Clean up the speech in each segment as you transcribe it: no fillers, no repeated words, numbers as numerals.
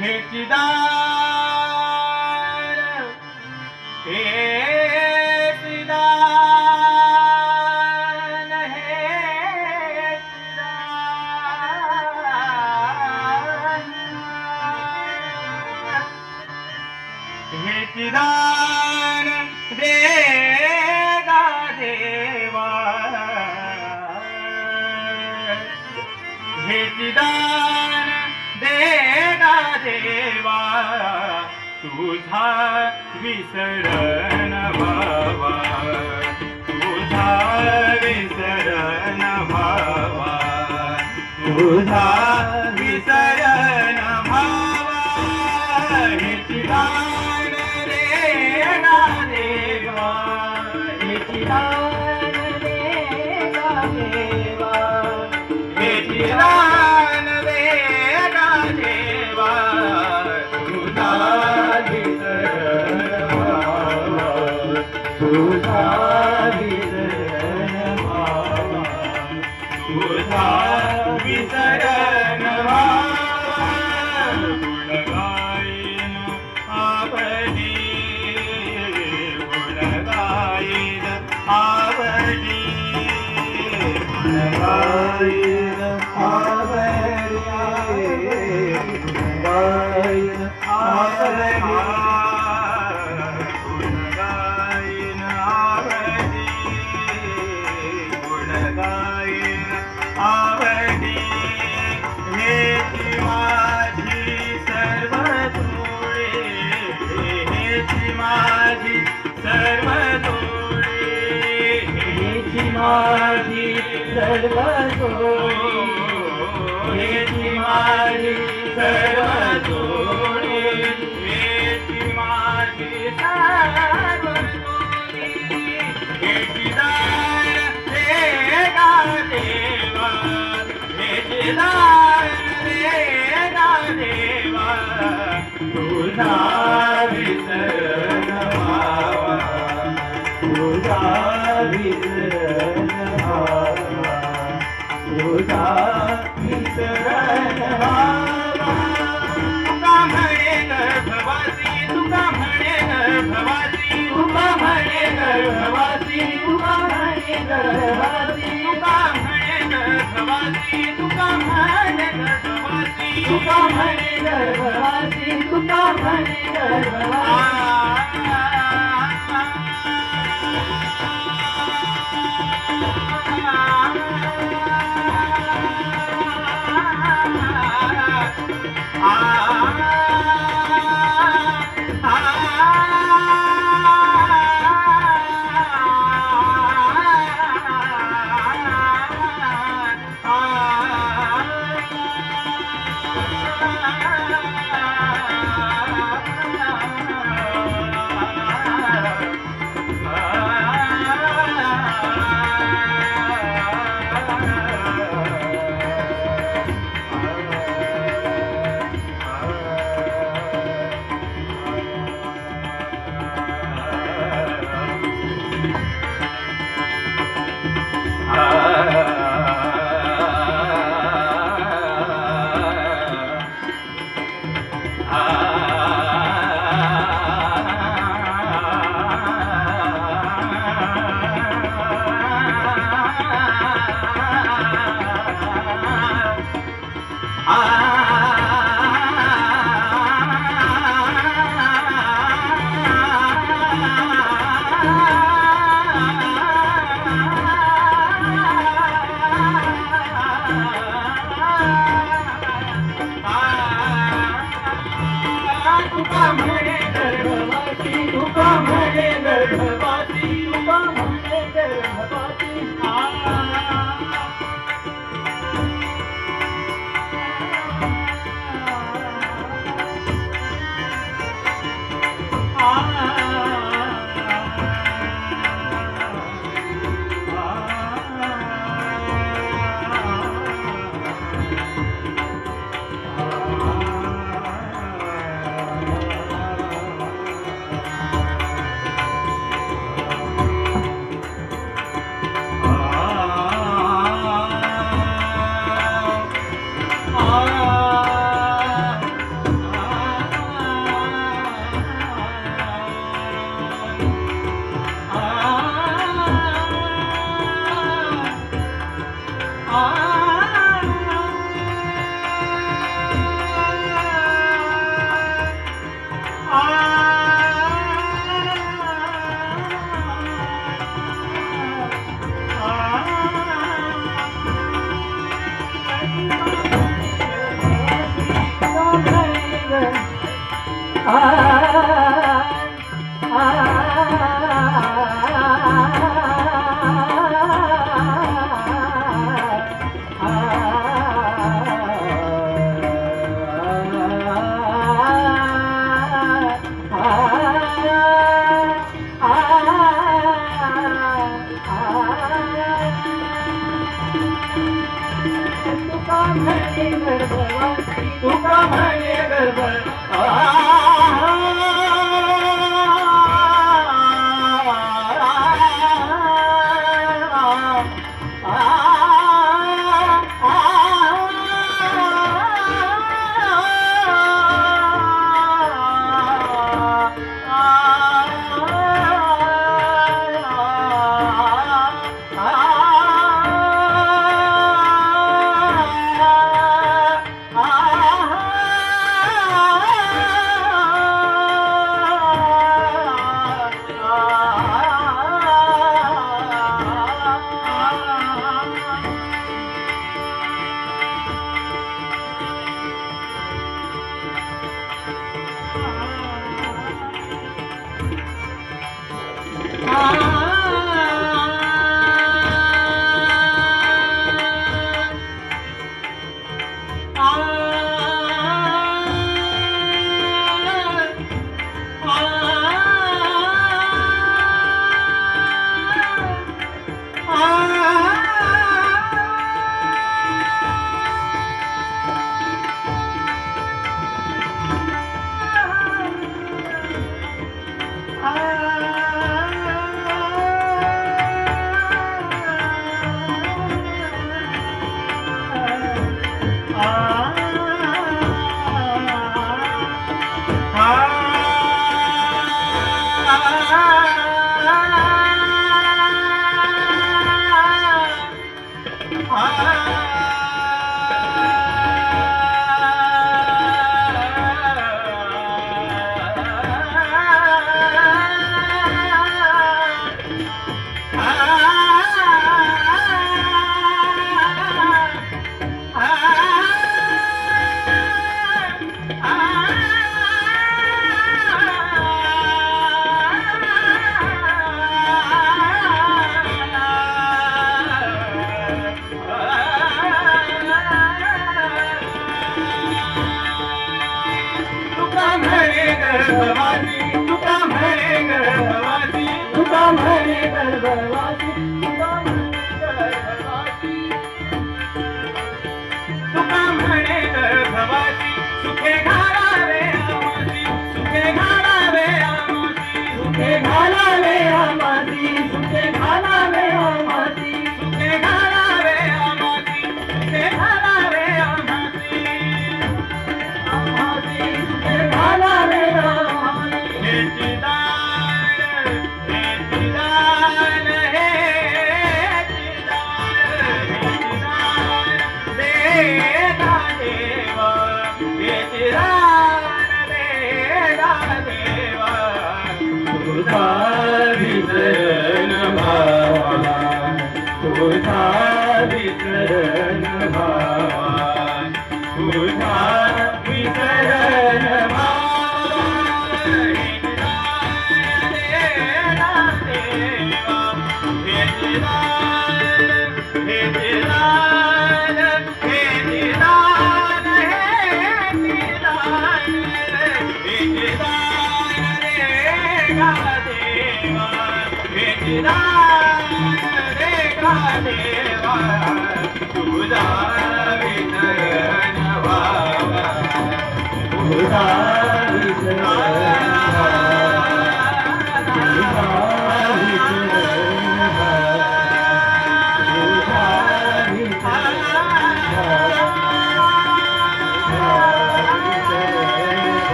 हे चिदान हे चिदान हे चिदान हे चिदान देगा देवा हे चिदान देगा देवा तुझा विसरण भावा तुझा विसरण भावा तुझा विसरण भावा हे चिदान देगा देवा हे चिदान देगा देवा हे चिदान देगा देवा तुझा विसरण भावा तुझा विसरण भावा तुझा विसरण भावा गुण गायन आवडी गुण गायन आवडी गुण गायन आवडी गायन आवडी गुण गायन आवडी गुण गायन आवडी हेची माझी सर्व तोडे हेची माझी सर्व तोडे हेची माझी सर्व तोडे हेची माझी सर्व तोडे हेची माझी सर्व तोडे हे चिदान देगा देवा हे चिदान देगा देवा तुझा विसरण भावा तुझा विसरण भावा तुझा विसरण भावा तुका म्हणे गर्भवासी तुका म्हणे गर्भवासी तुका म्हणे गर्भवासी तुका म्हणे गर्भवासी तुका म्हणे गर्भवासी तुका म्हणे गर्भवासी तुका म्हणे गर्भवासी तुका म्हणे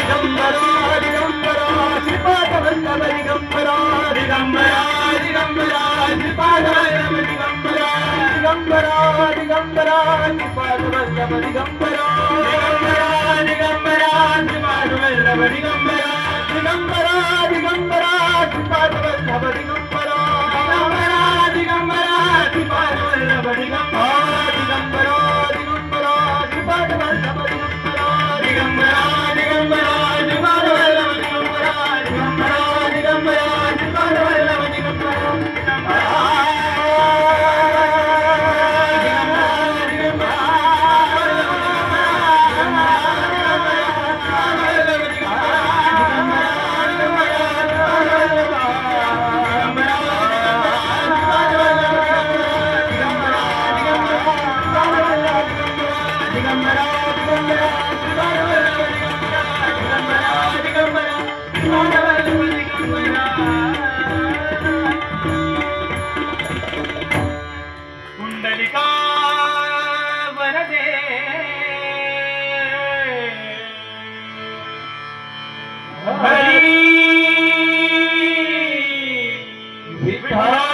दिगंबरा दिगंबरा श्रीपाद वल्लभ दिगंबरा दिगंबरा दिगंबरा श्रीपाद वल्लभ दिगंबरा दिगंबरा दिगंबरा श्रीपाद वल्लभ दिगंबरा दिगंबरा दिगंबरा श्रीपाद वल्लभ दिगंबरा दिगंबरा दिगंबरा श्रीपाद वल्लभ दिगंबरा दिगंबरा दिगंबरा श्रीपाद वल्लभ दिगंबरा दिगंबरा दिगंबरा श्रीपाद वल्लभ दिगंबरा दिगंबरा दिगंबरा श्रीपाद वल्लभ दिगंबरा दिगंबरा दिगंबरा श्रीपाद वल्लभ दिगंबरा कुंडलिका वरदे हरी विठ्ठल